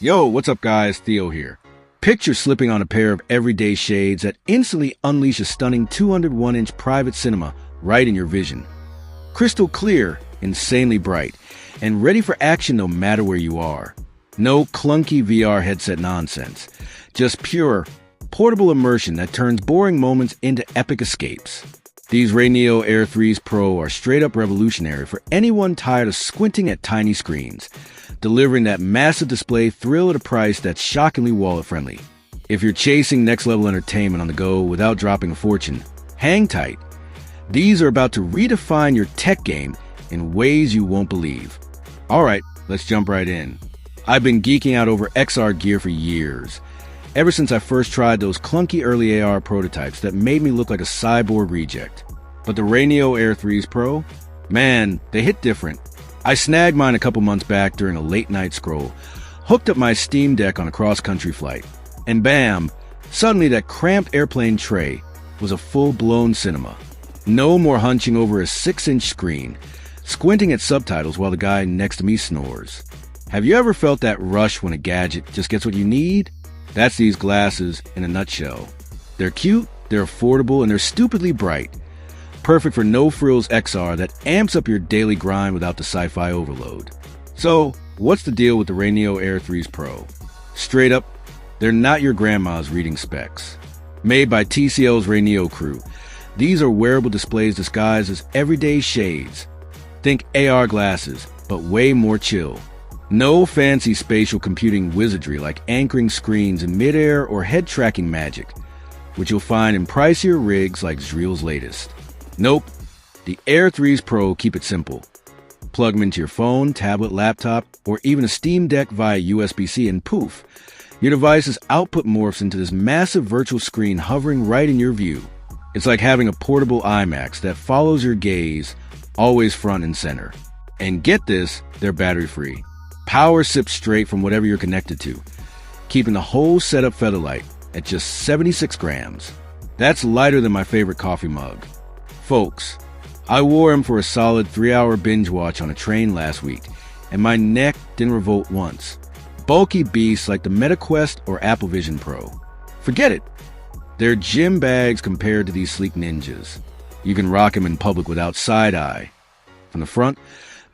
Yo, what's up guys, Theo here. Picture slipping on a pair of everyday shades that instantly unleash a stunning 201-inch private cinema right in your vision. Crystal clear, insanely bright, and ready for action no matter where you are. No clunky VR headset nonsense. Just pure, portable immersion that turns boring moments into epic escapes. These RayNeo Air 3s Pro are straight up revolutionary for anyone tired of squinting at tiny screens, delivering that massive display thrill at a price that's shockingly wallet-friendly. If you're chasing next-level entertainment on the go without dropping a fortune, hang tight. These are about to redefine your tech game in ways you won't believe. Alright, let's jump right in. I've been geeking out over XR gear for years, ever since I first tried those clunky early AR prototypes that made me look like a cyborg reject. But the RayNeo Air 3s Pro? Man, they hit different. I snagged mine a couple months back during a late-night scroll, hooked up my Steam Deck on a cross-country flight, and bam, suddenly that cramped airplane tray was a full-blown cinema. No more hunching over a 6-inch screen, squinting at subtitles while the guy next to me snores. Have you ever felt that rush when a gadget just gets what you need? That's these glasses in a nutshell. They're cute, they're affordable, and they're stupidly bright. Perfect for no-frills XR that amps up your daily grind without the sci-fi overload. So, what's the deal with the RayNeo Air 3s Pro? Straight up, they're not your grandma's reading specs. Made by TCL's RayNeo crew, these are wearable displays disguised as everyday shades. Think AR glasses, but way more chill. No fancy spatial computing wizardry like anchoring screens in midair or head-tracking magic, which you'll find in pricier rigs like xreal's latest. Nope, the Air 3s Pro keep it simple. Plug them into your phone, tablet, laptop, or even a Steam Deck via USB-C and poof, your device's output morphs into this massive virtual screen hovering right in your view. It's like having a portable IMAX that follows your gaze, always front and center. And get this, they're battery-free. Power sips straight from whatever you're connected to, keeping the whole setup featherlight at just 76 grams. That's lighter than my favorite coffee mug. Folks, I wore him for a solid 3-hour binge watch on a train last week, and my neck didn't revolt once. Bulky beasts like the MetaQuest or Apple Vision Pro. Forget it. They're gym bags compared to these sleek ninjas. You can rock them in public without side-eye. From the front,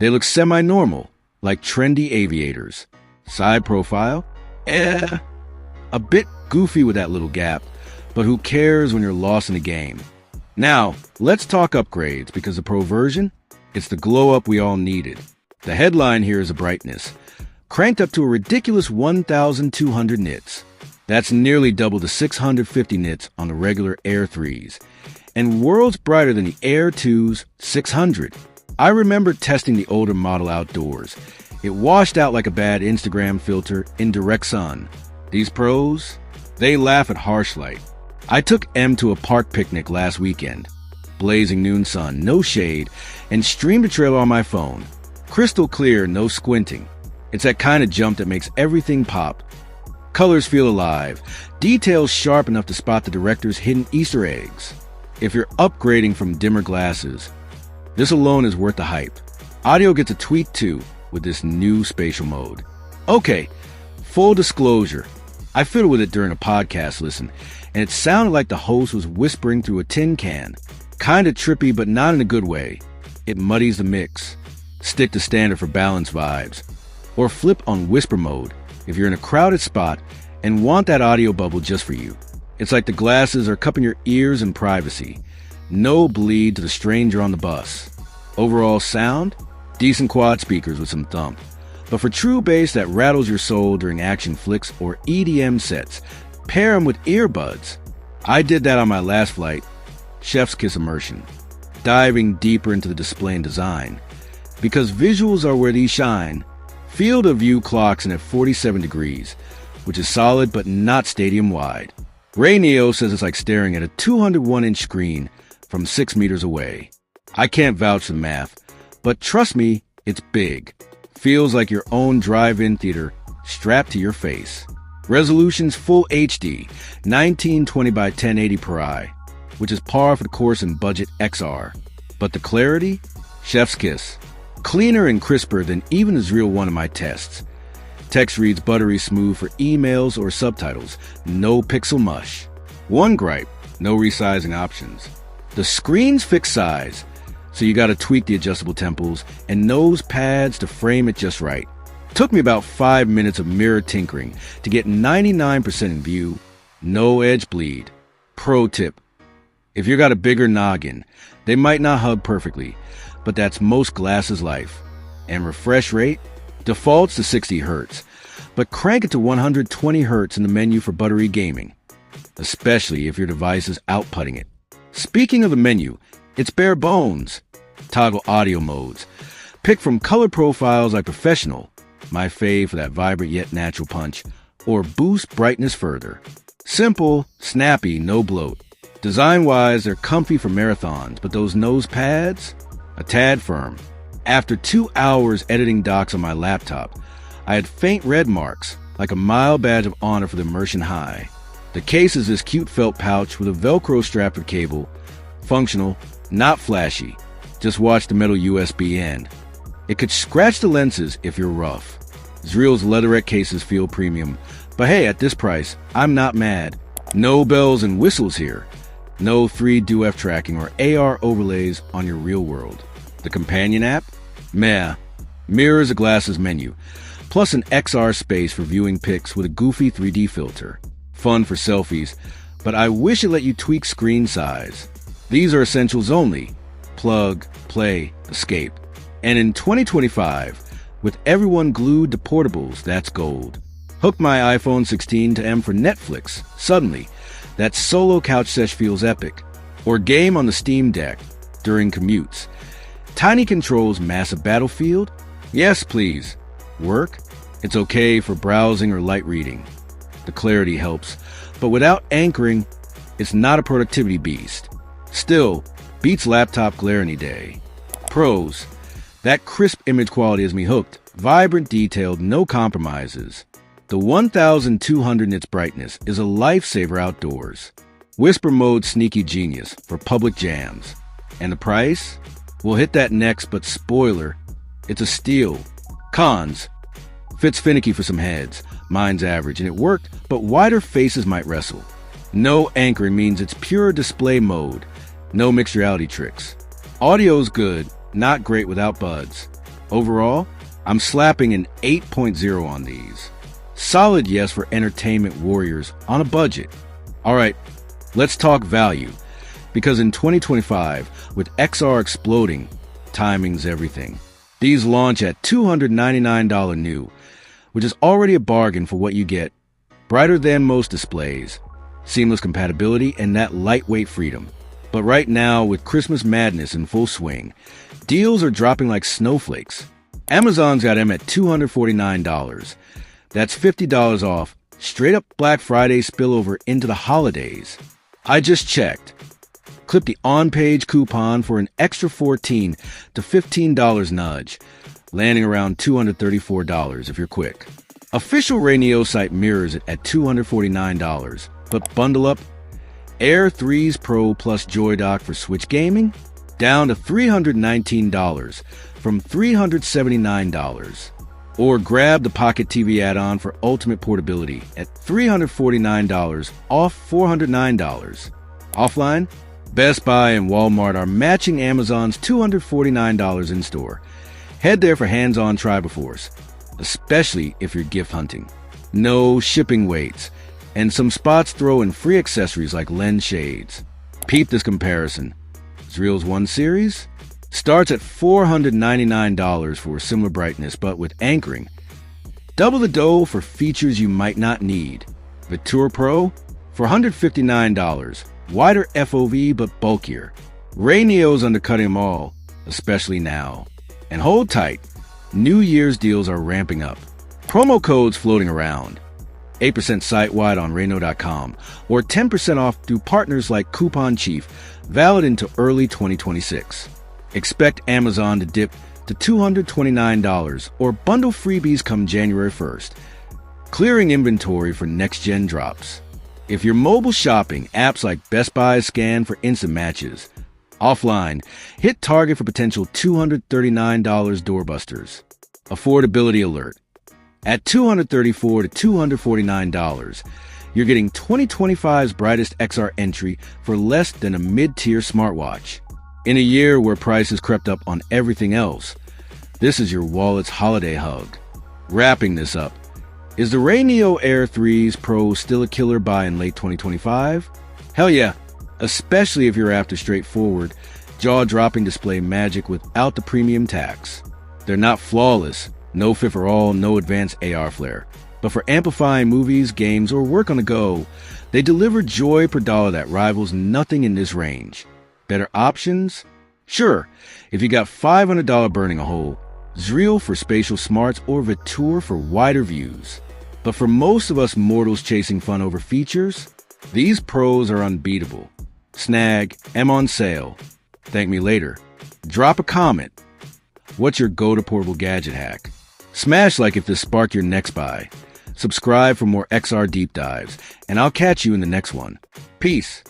they look semi-normal, like trendy aviators. Side profile? A bit goofy with that little gap, but who cares when you're lost in the game? Now, let's talk upgrades, because the Pro version, it's the glow-up we all needed. The headline here is the brightness, cranked up to a ridiculous 1,200 nits. That's nearly double the 650 nits on the regular Air 3s, and worlds brighter than the Air 2's 600. I remember testing the older model outdoors. It washed out like a bad Instagram filter in direct sun. These Pros, they laugh at harsh light. I took M to a park picnic last weekend. Blazing noon sun, no shade, and streamed a trailer on my phone. Crystal clear, no squinting. It's that kind of jump that makes everything pop. Colors feel alive, details sharp enough to spot the director's hidden Easter eggs. If you're upgrading from dimmer glasses, this alone is worth the hype. Audio gets a tweak too with this new spatial mode. Okay, full disclosure, I fiddled with it during a podcast listen, and it sounded like the host was whispering through a tin can. Kinda trippy, but not in a good way. It muddies the mix. Stick to standard for balance vibes. Or flip on whisper mode if you're in a crowded spot and want that audio bubble just for you. It's like the glasses are cupping your ears in privacy. No bleed to the stranger on the bus. Overall sound? Decent quad speakers with some thump. But for true bass that rattles your soul during action flicks or EDM sets, pair them with earbuds. I did that on my last flight. Chef's kiss immersion. Diving deeper into the display and design. Because visuals are where these shine. Field of view clocks in at 47 degrees, which is solid but not stadium-wide. RayNeo says it's like staring at a 201-inch screen from 6 meters away. I can't vouch for the math, but trust me, it's big. Feels like your own drive-in theater strapped to your face. Resolution's full HD, 1920 by 1080 per eye, which is par for the course in budget XR. But the clarity? Chef's kiss. Cleaner and crisper than even xreal one of my tests. Text reads buttery smooth for emails or subtitles. No pixel mush. One gripe, no resizing options. The screen's fixed size, so you gotta tweak the adjustable temples and nose pads to frame it just right. Took me about 5 minutes of mirror tinkering to get 99% in view. No edge bleed. Pro tip. If you got a bigger noggin, they might not hug perfectly, but that's most glasses' life. And refresh rate? Defaults to 60 Hz, but crank it to 120 Hz in the menu for buttery gaming, especially if your device is outputting it. Speaking of the menu, it's bare bones. Toggle audio modes. Pick from color profiles like Professional, my fave for that vibrant yet natural punch, or boost brightness further. Simple, snappy, no bloat. Design-wise, they're comfy for marathons, but those nose pads? A tad firm. After 2 hours editing docs on my laptop, I had faint red marks, like a mild badge of honor for the immersion high. The case is this cute felt pouch with a Velcro strap for cable. Functional, not flashy. Just watch the metal USB end. It could scratch the lenses if you're rough. xreal's leatherette cases feel premium, but hey, at this price, I'm not mad. No bells and whistles here. No 3DoF tracking or AR overlays on your real world. The companion app? Meh. Mirrors a glasses menu, plus an XR space for viewing pics with a goofy 3D filter. Fun for selfies, but I wish it let you tweak screen size. These are essentials only. Plug, play, escape. And in 2025, with everyone glued to portables, that's gold. Hooked my iPhone 16 to M for Netflix. Suddenly, that solo couch sesh feels epic. Or game on the Steam Deck during commutes. Tiny controls massive Battlefield? Yes, please. Work? It's okay for browsing or light reading. The clarity helps, but without anchoring, it's not a productivity beast. Still, beats laptop glare any day. Pros. That crisp image quality has me hooked. Vibrant, detailed, no compromises. The 1200 nits brightness is a lifesaver outdoors. Whisper mode sneaky genius for public jams. And the price? We'll hit that next, but spoiler, it's a steal. Cons. Fits finicky for some heads. Mine's average, and it worked, but wider faces might wrestle. No anchoring means it's pure display mode. No mixed reality tricks. Audio's good, not great without buds. Overall, I'm slapping an 8.0 on these. Solid yes for entertainment warriors on a budget. Alright, let's talk value. Because in 2025, with XR exploding, timing's everything. These launch at $299 new, which is already a bargain for what you get. Brighter than most displays, seamless compatibility, and that lightweight freedom. But right now, with Christmas madness in full swing, deals are dropping like snowflakes. Amazon's got them at $249. That's $50 off, straight up Black Friday spillover into the holidays. I just checked. Clip the on-page coupon for an extra $14 to $15 nudge, landing around $234 if you're quick. Official RayNeo site mirrors it at $249, but bundle up Air 3s Pro plus Joy Dock for Switch gaming, down to $319 from $379. Or grab the Pocket TV add-on for ultimate portability at $349 off $409. Offline, Best Buy and Walmart are matching Amazon's $249 in store. Head there for hands-on try-befores, especially if you're gift hunting. No shipping waits, and some spots throw in free accessories like lens shades. Peep this comparison. xreal's 1 Series starts at $499 for similar brightness, but with anchoring. Double the dough for features you might not need. Vitura Pro for $159. Wider FOV, but bulkier. RayNeo's undercutting them all, especially now. And hold tight. New Year's deals are ramping up. Promo codes floating around. 8% site-wide on RayNeo.com, or 10% off through partners like Coupon Chief, valid into early 2026. Expect Amazon to dip to $229, or bundle freebies come January 1st. Clearing inventory for next-gen drops. If you're mobile shopping, apps like Best Buy scan for instant matches. Offline, hit Target for potential $239 doorbusters. Affordability alert. At $234 to $249, you're getting 2025's brightest XR entry for less than a mid-tier smartwatch. In a year where prices crept up on everything else, this is your wallet's holiday hug. Wrapping this up, is the RayNeo Air 3's Pro still a killer buy in late 2025? Hell yeah, especially if you're after straightforward, jaw-dropping display magic without the premium tax. They're not flawless, no fit for all, no advanced AR flare. But for amplifying movies, games, or work on the go, they deliver joy per dollar that rivals nothing in this range. Better options? Sure, if you got $500 burning a hole, xreal for spatial smarts or Vetour for wider views. But for most of us mortals chasing fun over features, these pros are unbeatable. Snag, am on sale. Thank me later. Drop a comment. What's your go-to portable gadget hack? Smash like if this sparked your next buy. Subscribe for more XR deep dives, and I'll catch you in the next one. Peace.